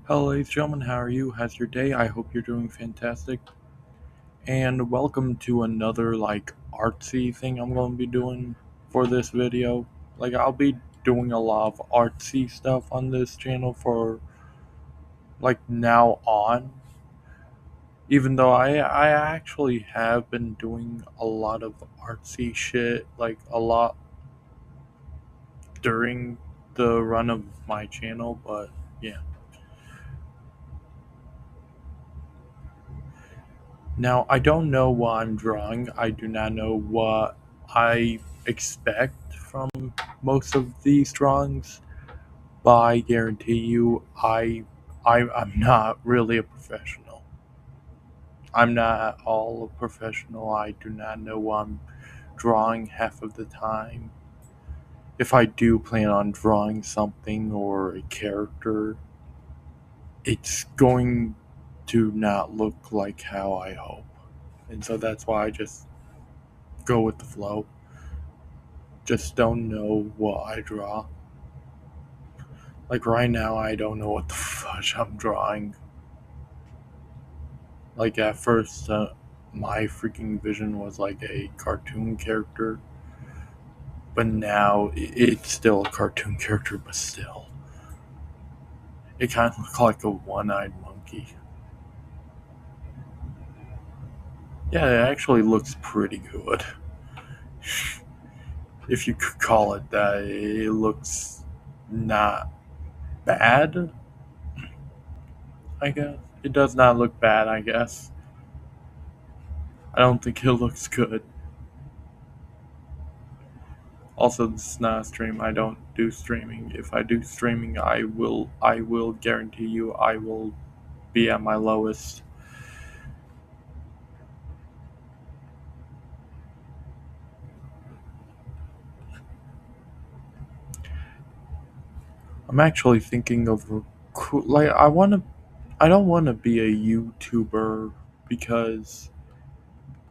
Hello, ladies and gentlemen, how are you? How's your day? I hope you're doing fantastic. And welcome to another artsy thing I'm going to be doing for this video. I'll be doing a lot of artsy stuff on this channel for now on. Even though I actually have been doing a lot of artsy shit, a lot during the run of my channel, but yeah. Now, I don't know what I'm drawing. I do not know what I expect from most of these drawings, but I guarantee you I'm not really a professional. I'm not at all a professional. I do not know what I'm drawing half of the time. If I do plan on drawing something or a character, it's going to not look like how I hope. And so that's why I just go with the flow. Just don't know what I draw. Like right now, I don't know what the fudge I'm drawing. Like at first, my freaking vision was like a cartoon character, but now it's still a cartoon character, but still. It kind of looks like a one-eyed monkey. Yeah, it actually looks pretty good. If you could call it that, it looks not bad, I guess. It does not look bad, I guess. I don't think it looks good. Also, this is not a stream. I don't do streaming. If I do streaming, I will guarantee you I will be at my lowest. I'm actually thinking of I don't want to be a YouTuber because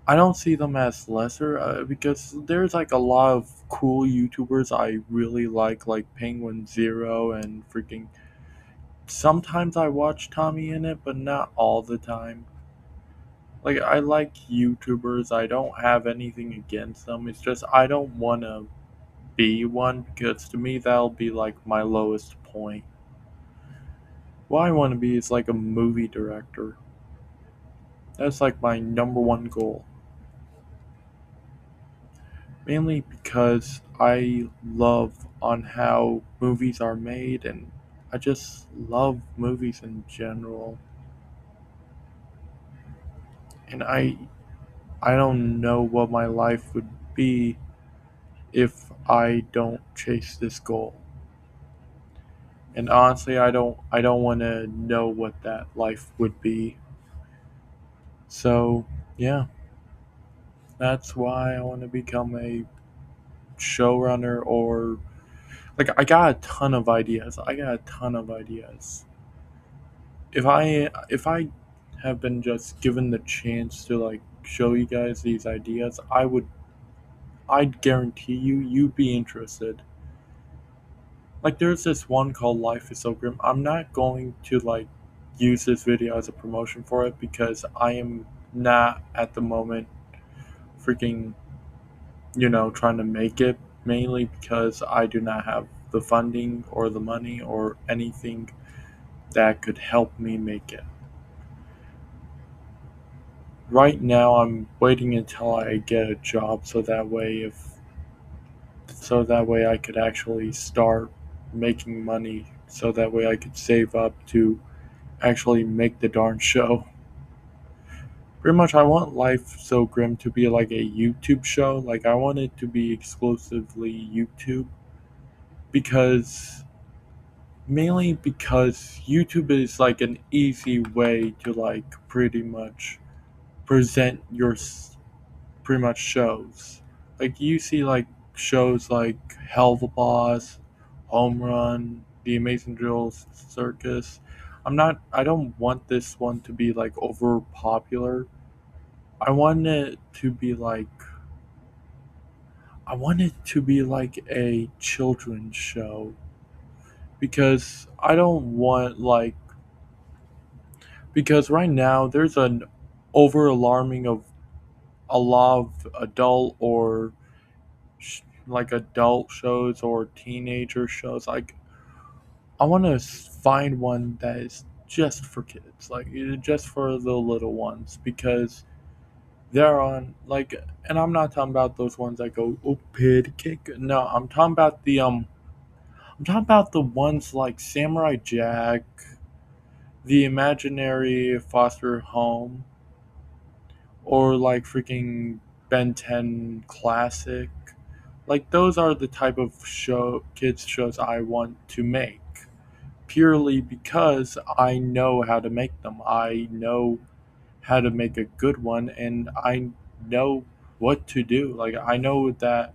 I don't see them as lesser because there's a lot of cool YouTubers I really like Penguin Zero and freaking. Sometimes I watch Tommy in it, but not all the time. I like YouTubers. I don't have anything against them. It's just I don't want to be one because to me that'll be my lowest point. What I want to be is a movie director. That's my number one goal. Mainly because I love on how movies are made and I just love movies in general. And I don't know what my life would be if I don't chase this goal. And honestly, I don't want to know what that life would be. So, yeah, that's why I want to become a showrunner or I got a ton of ideas. I got a ton of ideas. If I have been just given the chance to show you guys these ideas, I'd guarantee you'd be interested. There's this one called Life is So Grim. I'm not going to use this video as a promotion for it because I am not at the moment freaking trying to make it, mainly because I do not have the funding or the money or anything that could help me make it. Right now I'm waiting until I get a job so that way I could actually start making money, so that way I could save up to actually make the darn show. Pretty much, I want Life So Grim to be like a YouTube show. I want it to be exclusively YouTube because mainly because YouTube is an easy way to pretty much present your pretty much shows. You see shows like Hell of a Boss, Home Run, The Amazing Drill Circus. I don't want this one to be over popular. I want it to be I want it to be a children's show because I don't want because right now there's an over alarming of a lot of adult or like adult shows or teenager shows. Like I want to find one that is just for kids, like just for the little ones, because they're on like, and I'm not talking about those ones that go oh pit kick. No, I'm talking about the ones like Samurai Jack, the Imaginary Foster Home, or like freaking Ben 10 Classic. Like those are the type of kids shows I want to make purely because I know how to make them. I know how to make a good one and I know what to do. Like I know that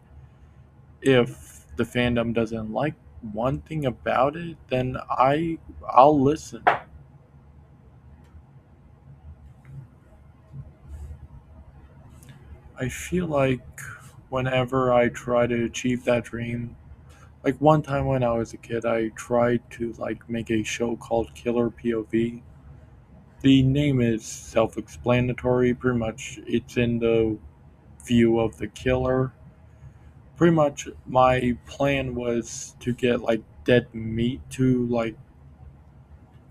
if the fandom doesn't like one thing about it, then I'll listen. I feel like whenever I try to achieve that dream, like one time when I was a kid, I tried to like make a show called Killer POV. The name is self-explanatory. Pretty much, it's in the view of the killer. Pretty much, my plan was to get like dead meat to like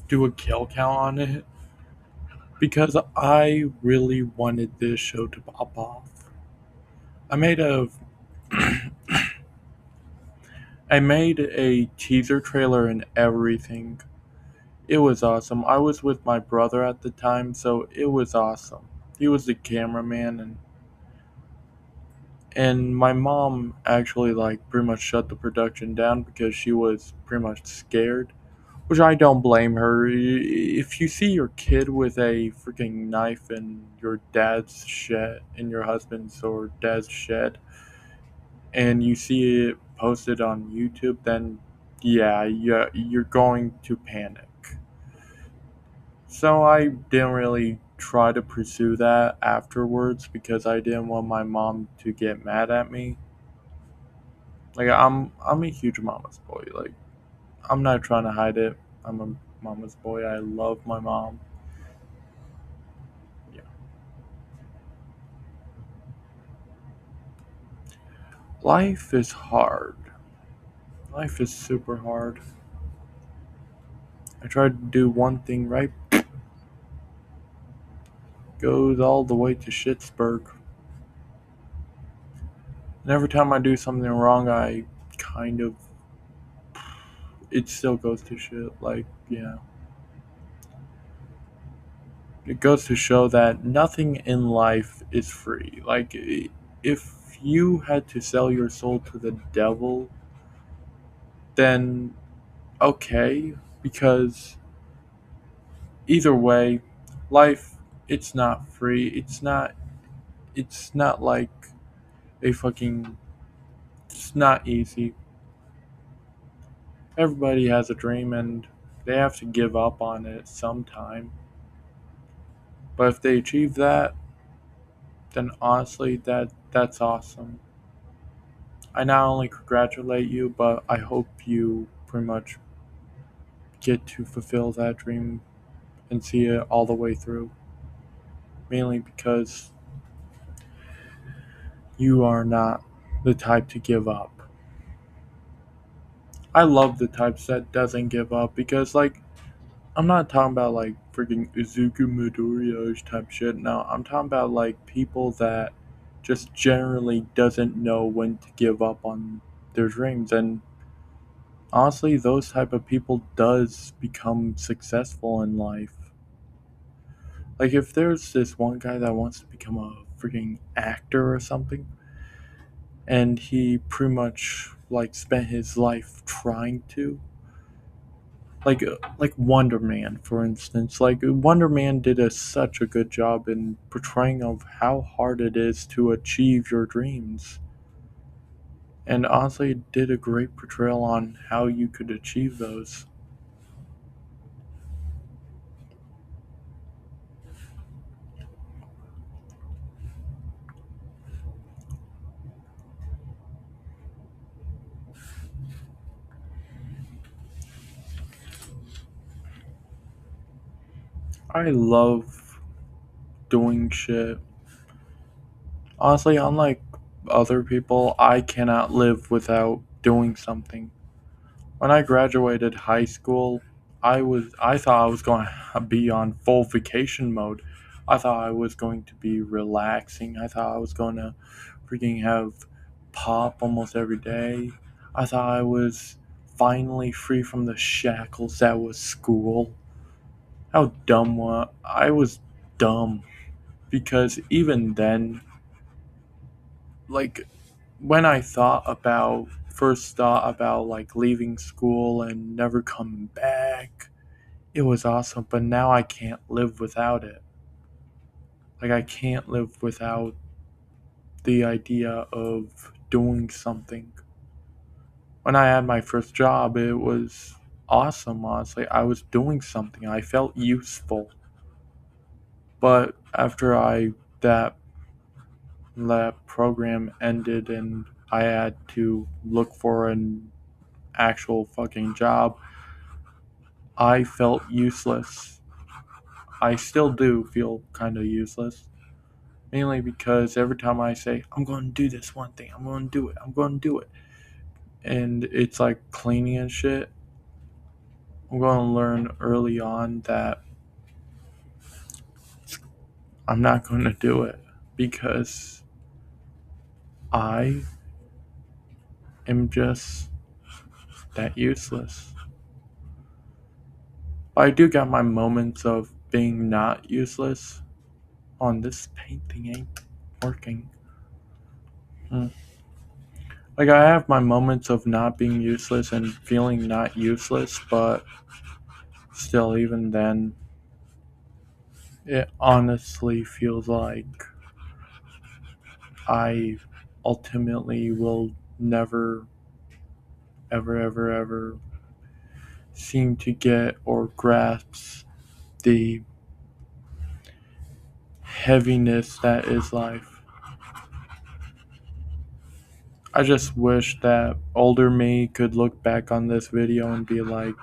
do a kill count on it because I really wanted this show to pop off. I made a I made a teaser trailer and everything. It was awesome. I was with my brother at the time, so it was awesome. He was the cameraman and my mom actually like pretty much shut the production down because she was pretty much scared, which I don't blame her. If you see your kid with a freaking knife in your dad's shed, in your husband's or dad's shed, and you see it posted on YouTube, then yeah, you're going to panic. So I didn't really try to pursue that afterwards because I didn't want my mom to get mad at me. Like I'm a huge mama's boy. Like I'm not trying to hide it. I'm a mama's boy. I love my mom. Yeah. Life is hard. Life is super hard. I tried to do one thing right, goes all the way to Schittsburg. And every time I do something wrong, I kind of it still goes to shit. Like yeah, it goes to show that nothing in life is free. Like if you had to sell your soul to the devil, then okay, because either way, life it's not free. It's not like a fucking it's not easy. Everybody has a dream and they have to give up on it sometime. But if they achieve that, then honestly that's awesome. I not only congratulate you, but I hope you pretty much get to fulfill that dream and see it all the way through. Mainly because you are not the type to give up. I love the types that doesn't give up because like I'm not talking about like freaking Izuku Midoriya type shit. No, I'm talking about like people that just generally doesn't know when to give up on their dreams, and honestly those type of people does become successful in life. Like if there's this one guy that wants to become a freaking actor or something, and he pretty much like spent his life trying to like Wonder Man, for instance. Like Wonder Man did such a good job in portraying of how hard it is to achieve your dreams, and honestly, it did a great portrayal on how you could achieve those. I love doing shit. Honestly, unlike other people, I cannot live without doing something. When I graduated high school, I thought I was going to be on full vacation mode. I thought I was going to be relaxing. I thought I was going to freaking have pop almost every day. I thought I was finally free from the shackles that was school. How dumb was I was dumb because even then, like when I first thought about like leaving school and never coming back, it was awesome, but now I can't live without it. Like I can't live without the idea of doing something. When I had my first job, it was awesome, honestly. I was doing something. I felt useful. But after I that that program ended and I had to look for an actual fucking job, I felt useless. I still do feel kind of useless. Mainly because every time I say, I'm going to do this one thing, I'm going to do it, I'm going to do it, and it's like cleaning and shit, I'm going to learn early on that I'm not going to do it because I am just that useless. But I do got my moments of being not useless. On this paint thing ain't working. Like I have my moments of not being useless and feeling not useless, but still, even then, it honestly feels like I ultimately will never, ever seem to get or grasp the heaviness that is life. I just wish that older me could look back on this video and be like,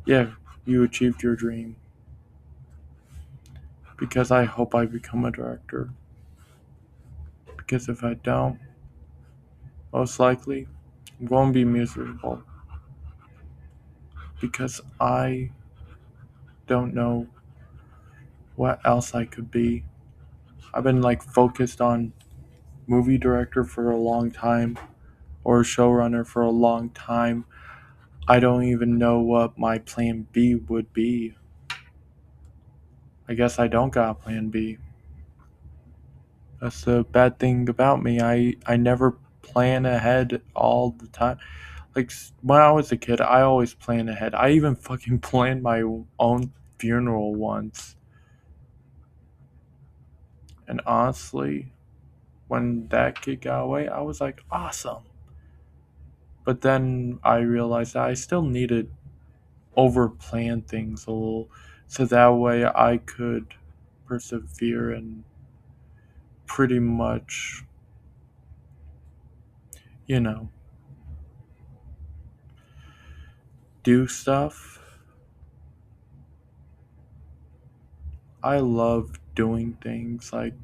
yeah, you achieved your dream. Because I hope I become a director. Because if I don't, most likely, I'm going to be miserable. Because I don't know what else I could be. I've been like focused on movie director for a long time or showrunner for a long time. I don't even know what my plan B would be. I guess I don't got a plan B. That's the bad thing about me. I never plan ahead all the time. Like when I was a kid, I always planned ahead. I even fucking planned my own funeral once. And honestly, when that kid got away, I was like, awesome. But then I realized that I still needed over plan things a little so that way I could persevere and pretty much, you know, do stuff. I love doing things like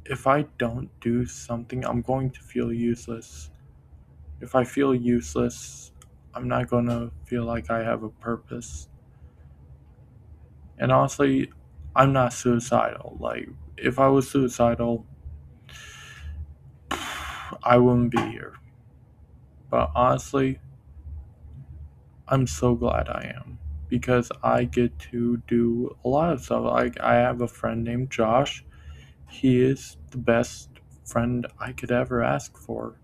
if I don't do something, I'm going to feel useless. If I feel useless, I'm not going to feel like I have a purpose. And honestly, I'm not suicidal. Like, if I was suicidal, I wouldn't be here. But honestly, I'm so glad I am because I get to do a lot of stuff. Like, I have a friend named Josh. He is the best friend I could ever ask for.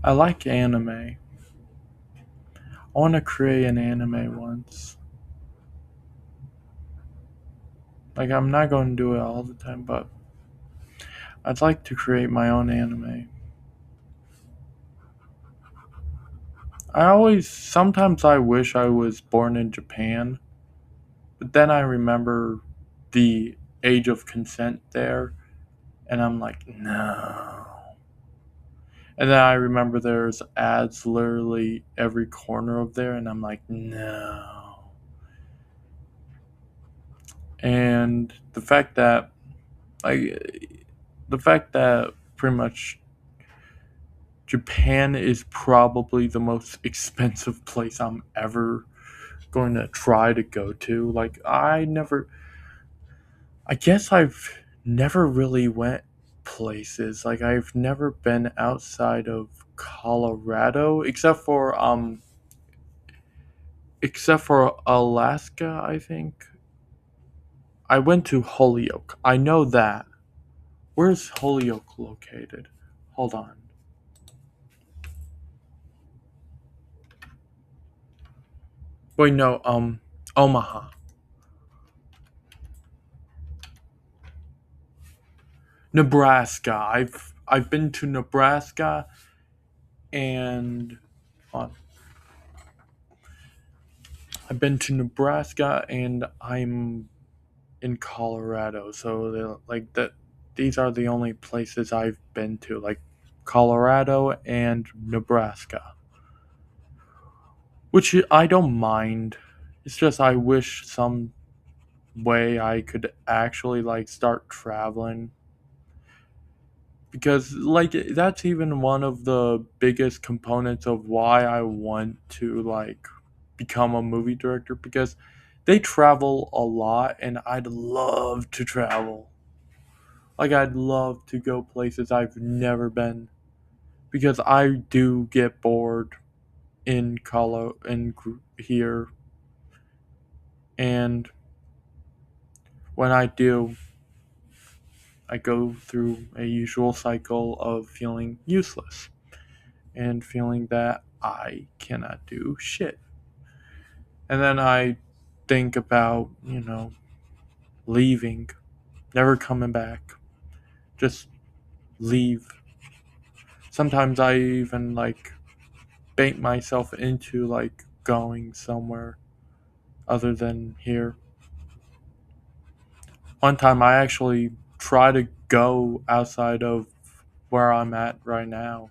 I like anime. I want to create an anime once. Like, I'm not going to do it all the time, but I'd like to create my own anime. sometimes I wish I was born in Japan, but then I remember the age of consent there, and I'm like, no. And then I remember there's ads literally every corner of there, and I'm like, no. And like, the fact that pretty much Japan is probably the most expensive place I'm ever going to try to go to. Like, I guess I've never really went places. Like, I've never been outside of Colorado except for Alaska, I think. I went to Holyoke. I know that. Where's Holyoke located? Hold on. Wait, no, Omaha. Nebraska. I've been to Nebraska and on. I've been to Nebraska and I'm in Colorado. So like that these are the only places I've been to, like Colorado and Nebraska. Which I don't mind. It's just I wish some way I could actually like start traveling, because like that's even one of the biggest components of why I want to like become a movie director, because they travel a lot and I'd love to travel. Like, I'd love to go places I've never been, because I do get bored here, and when I do, I go through a usual cycle of feeling useless and feeling that I cannot do shit. And then I think about, leaving, never coming back, just leave. Sometimes I even like bait myself into like going somewhere other than here. One time I actually try to go outside of where I'm at right now.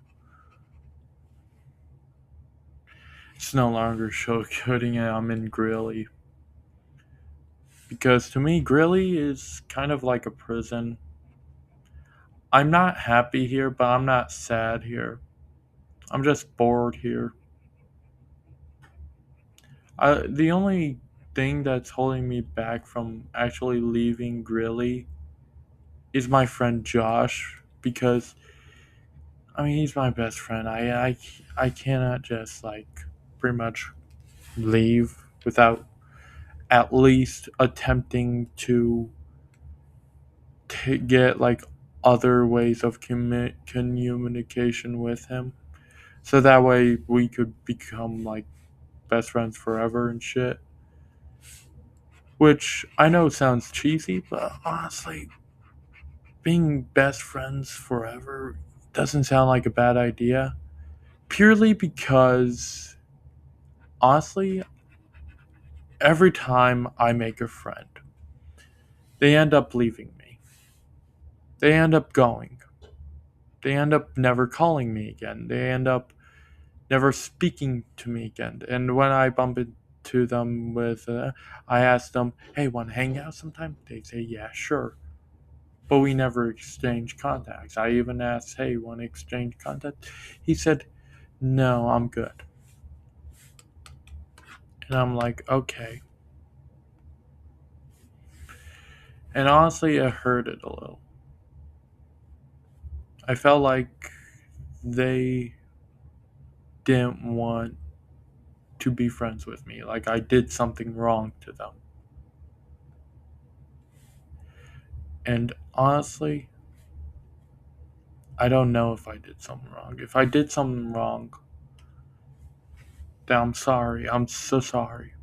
It's no longer sugarcoating it. I'm in Greeley. Because to me, Greeley is kind of like a prison. I'm not happy here, but I'm not sad here. I'm just bored here. The only thing that's holding me back from actually leaving Greeley is my friend Josh, because I mean he's my best friend. I cannot just like pretty much leave without at least attempting to get like other ways of communication with him, so that way we could become like best friends forever and shit. Which I know sounds cheesy, but honestly, being best friends forever doesn't sound like a bad idea. Purely because, honestly, every time I make a friend, they end up leaving me. They end up going. They end up never calling me again. They end up never speaking to me again. And when I bump into them I ask them, hey, want to hang out sometime? They say, yeah, sure. But we never exchange contacts. I even asked, hey, want to exchange contact? He said, no, I'm good. And I'm like, okay. And honestly, it hurted a little. I felt like they didn't want to be friends with me. Like I did something wrong to them. And honestly, I don't know if I did something wrong. If I did something wrong, then I'm sorry. I'm so sorry.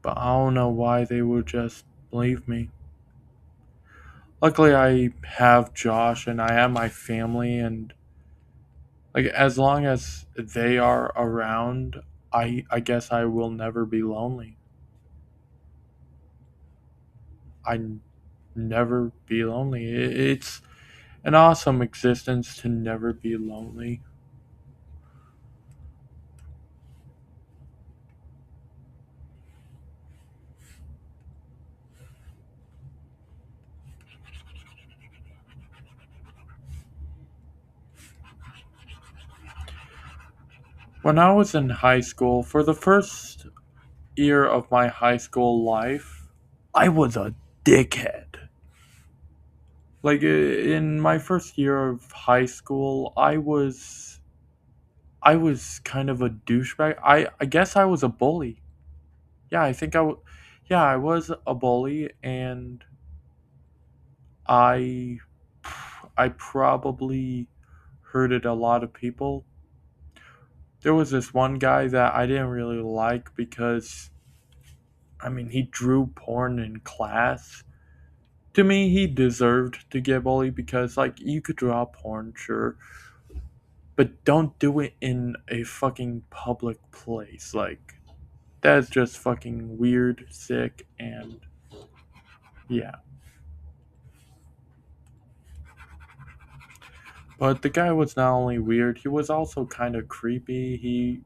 But I don't know why they would just leave me. Luckily, I have Josh and I have my family, and Like as long as they are around, I guess I will never be lonely. Never be lonely. It's an awesome existence to never be lonely. When I was in high school, for the first year of my high school life, I was a dickhead. Like in my first year of high school, I was kind of a douchebag. I guess I was a bully. Yeah, I think yeah, I was a bully, and I I probably hurted a lot of people. There was this one guy that I didn't really like because I mean, he drew porn in class. To me, he deserved to get bullied because like you could draw porn, sure, but don't do it in a fucking public place. Like that's just fucking weird, sick, and yeah. But the guy was not only weird, he was also kind of creepy.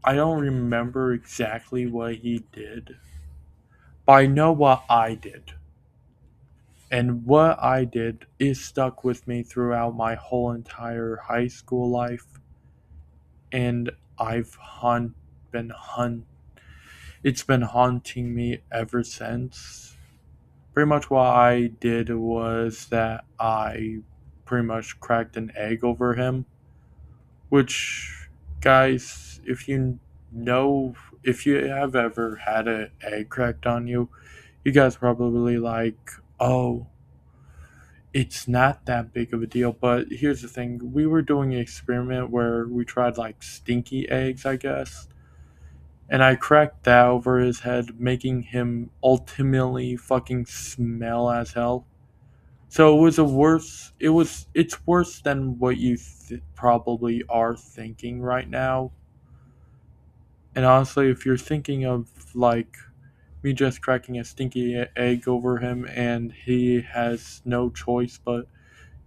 I don't remember exactly what he did, but I know what I did. And what I did is stuck with me throughout my whole entire high school life, and I've hunt been hunt it's been haunting me ever since. Pretty much what I did was that I pretty much cracked an egg over him, which, guys, know if you have ever had an egg cracked on you, you guys probably like, oh, it's not that big of a deal. But here's the thing: we were doing an experiment where we tried like stinky eggs, I guess, and I cracked that over his head, making him ultimately fucking smell as hell. So it was a worse. It's worse than what you probably are thinking right now. And honestly, if you're thinking of like me just cracking a stinky egg over him and he has no choice but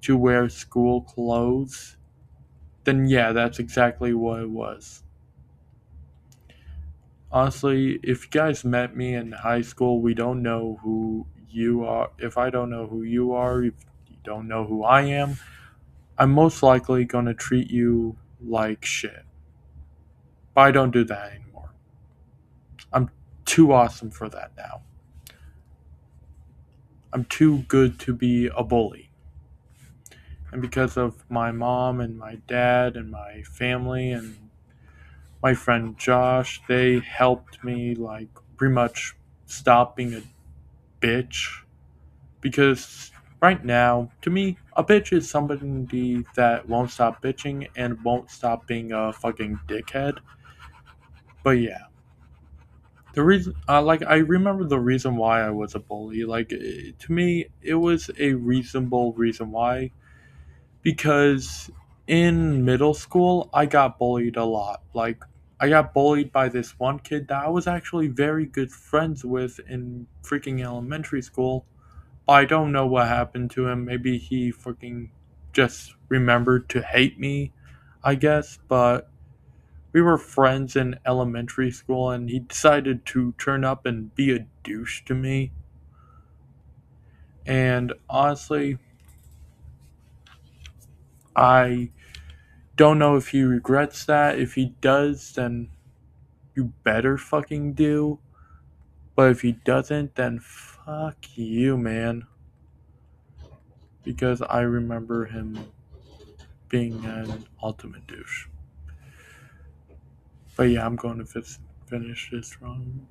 to wear school clothes, then yeah, that's exactly what it was. Honestly, if you guys met me in high school, we don't know who you are. If I don't know who you are, if you don't know who I am, I'm most likely gonna treat you like shit. But I don't do that anymore. I'm too awesome for that now. I'm too good to be a bully. And because of my mom and my dad and my family and my friend Josh, they helped me like pretty much stop being a bitch. Because right now, to me, a bitch is somebody that won't stop bitching and won't stop being a fucking dickhead. But yeah, the reason, like, I remember the reason why I was a bully. Like, to me, it was a reasonable reason why. Because in middle school, I got bullied a lot. Like, I got bullied by this one kid that I was actually very good friends with in freaking elementary school. I don't know what happened to him. Maybe he fucking just remembered to hate me, I guess. But we were friends in elementary school, and he decided to turn up and be a douche to me. And honestly, I don't know if he regrets that. If he does, then you better fucking do. But if he doesn't, then fuck you, man. Because I remember him being an ultimate douche. But yeah, I'm going to finish this wrong.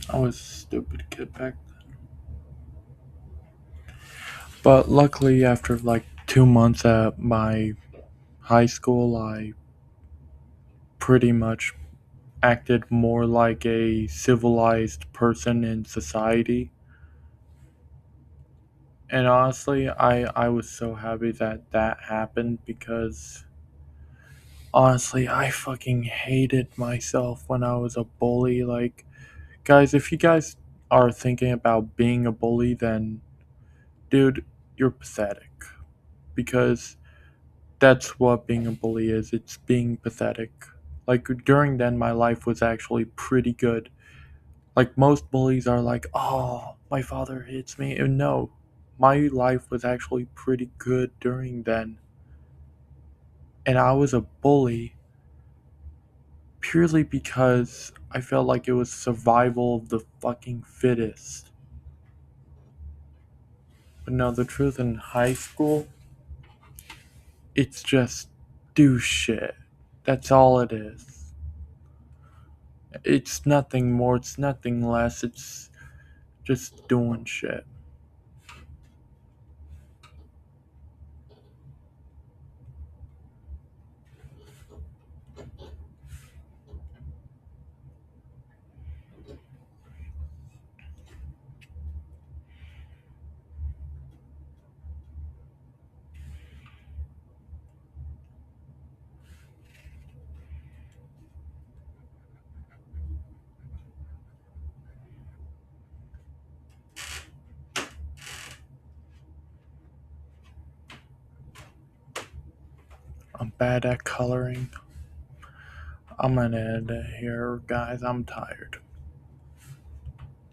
I was a stupid kid back then. But luckily, after like 2 months at my high school, I pretty much acted more like a civilized person in society. And honestly, I was so happy that that happened because honestly, I fucking hated myself when I was a bully. Like, guys, if you guys are thinking about being a bully, then dude, you're pathetic. Because that's what being a bully is. It's being pathetic. Like, during then, my life was actually pretty good. Like, most bullies are like, oh, my father hits me. And no, my life was actually pretty good during then. And I was a bully purely because I felt like it was survival of the fucking fittest. But no, the truth in high school, it's just do shit. That's all it is. It's nothing more, it's nothing less, it's just doing shit. I'm bad at coloring. I'm gonna end it here, guys. I'm tired.